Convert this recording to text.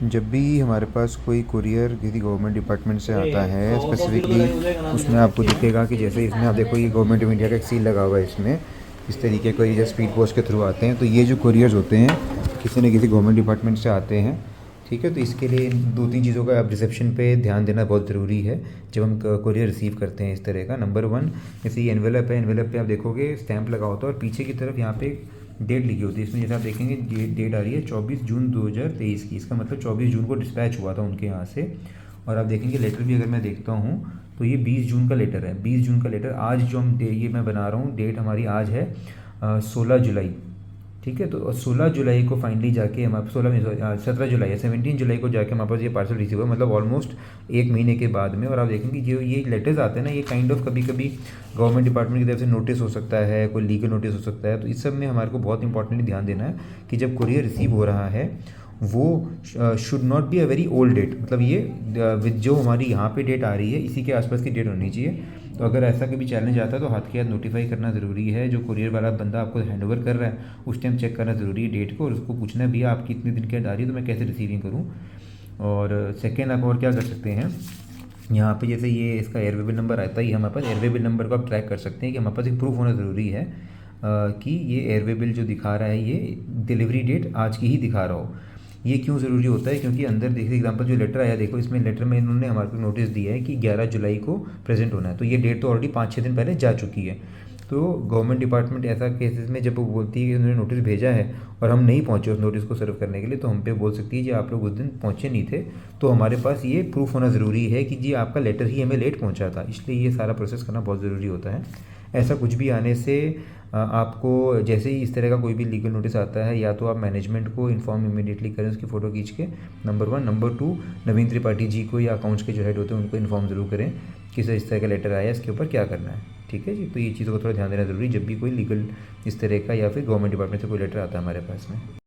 जब भी हमारे पास कोई कुरियर किसी गवर्नमेंट डिपार्टमेंट से आता है स्पेसिफिकली, उसमें आपको दिखेगा कि जैसे इसमें आप देखो, ये गवर्नमेंट ऑफ इंडिया का एक सील लगा हुआ है इसमें। इस तरीके को ये जैसे स्पीड पोस्ट के थ्रू आते हैं, तो ये जो कुरियर्स होते हैं किसी न किसी गवर्नमेंट डिपार्टमेंट से आते हैं। ठीक है, तो इसके लिए दो तीन चीज़ों का आप रिसेप्शन पे ध्यान देना बहुत ज़रूरी है जब हम कुरियर रिसीव करते हैं इस तरह का। नंबर वन, जैसे ये एनवेलप है, एनवेलप पे आप देखोगे स्टैंप लगा होता है और पीछे की तरफ यहाँ पे डेट लिखी होती है। इसमें जैसे आप देखेंगे डेट आ रही है 24 जून 2023 की। इसका मतलब 24 जून को डिस्पैच हुआ था उनके यहाँ से। और आप देखेंगे लेटर भी अगर मैं देखता हूँ तो ये 20 जून का लेटर है। 20 जून का लेटर आज जो हम ये मैं बना रहा हूँ, डेट हमारी आज है 16 जुलाई। ठीक है, तो 16 जुलाई को फाइनली जाके हमारे 17 जुलाई है, 17 जुलाई को जाके हमारे पास ये पार्सल रिसीव हुआ, मतलब ऑलमोस्ट एक महीने के बाद में। और आप देखेंगे जो ये लेटर्स आते हैं ना, ये काइंड ऑफ कभी कभी गवर्नमेंट डिपार्टमेंट की तरफ से नोटिस हो सकता है, कोई लीगल नोटिस हो सकता है। तो इस सब में हमारे को बहुत इंपॉर्टेंटली ध्यान देना है कि जब कुरियर रिसीव हो रहा है वो should not be a very old date, मतलब ये विद जो हमारी यहाँ पे डेट आ रही है इसी के आसपास की डेट होनी चाहिए। तो अगर ऐसा कभी चैलेंज आता है तो हाथ के हाथ नोटिफाई करना ज़रूरी है। जो कुरियर वाला बंदा आपको हैंड ओवर कर रहा है उस टाइम चेक करना ज़रूरी है डेट को, और उसको पूछना है भैया आपकी इतने दिन की डेट आ रही है तो मैं कैसे रिसीविंग करूँ। और सेकेंड आप और क्या कर सकते हैं, यहाँ पे जैसे ये इसका एयरवे बिल नंबर आता ही, हमारे पास एयरवे बिल नंबर को आप ट्रैक कर सकते हैं कि हमारे पास एक प्रूफ होना ज़रूरी है कि ये एयरवे बिल जो दिखा रहा है ये डिलीवरी डेट आज की ही दिखा रहा हो। ये क्यों ज़रूरी होता है, क्योंकि अंदर देखिए एग्जांपल जो लेटर आया, देखो इसमें लेटर में इन्होंने हमारे को नोटिस दिया है कि 11 जुलाई को प्रेजेंट होना है, तो ये डेट तो ऑलरेडी 5-6 दिन पहले जा चुकी है। तो गवर्नमेंट डिपार्टमेंट ऐसा केसेस में जब वो बोलती है कि उन्होंने नोटिस भेजा है और हम नहीं पहुंचे उस नोटिस को सर्व करने के लिए, तो हम पे बोल सकती है कि आप लोग उस दिन पहुंचे नहीं थे, तो हमारे पास ये प्रूफ होना ज़रूरी है कि जी आपका लेटर ही हमें लेट पहुंचा था। इसलिए ये सारा प्रोसेस करना बहुत ज़रूरी होता है। ऐसा कुछ भी आने से आपको जैसे ही इस तरह का कोई भी लीगल नोटिस आता है, या तो आप मैनेजमेंट को इन्फॉर्म इमीडिएटली करें उसकी फ़ोटो खींच के, नंबर वन। नंबर टू, नवीन त्रिपाठी जी को या अकाउंट्स के जो हेड होते हैं उनको इन्फॉर्म ज़रूर करें कि सर इस तरह का लेटर आया है, इसके ऊपर क्या करना है। ठीक है जी, तो ये चीज़ों को थोड़ा ध्यान देना ज़रूरी जब भी कोई लीगल इस तरह का या फिर गवर्नमेंट डिपार्टमेंट से कोई लेटर आता है हमारे पास में।